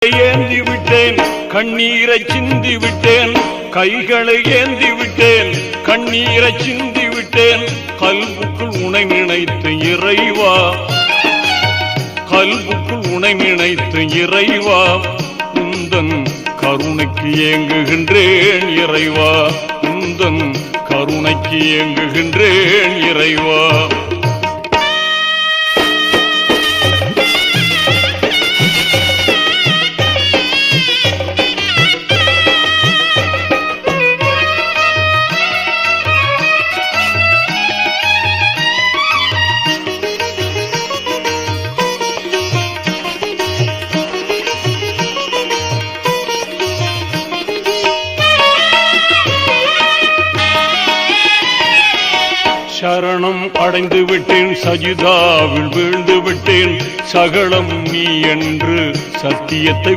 ஏந்தி விட்டேன், கண்ணீரை சிந்தி விட்டேன், கைகளை ஏந்தி விட்டேன், கண்ணீரை சிந்தி விட்டேன். கல்புக்குள் உனை நினைத்து இறைவா, கல்புக்குள் உனை நினைத்து இறைவா, உந்தன் கருணைக்கு ஏங்குகின்றேன் இறைவா, உந்தன் கருணைக்கு ஏங்குகின்றேன் இறைவா. சரணம் அடைந்து விட்டேன், சஜிதாவில் வீழ்ந்து விட்டேன், சகலம் நீ என்று சத்தியத்தை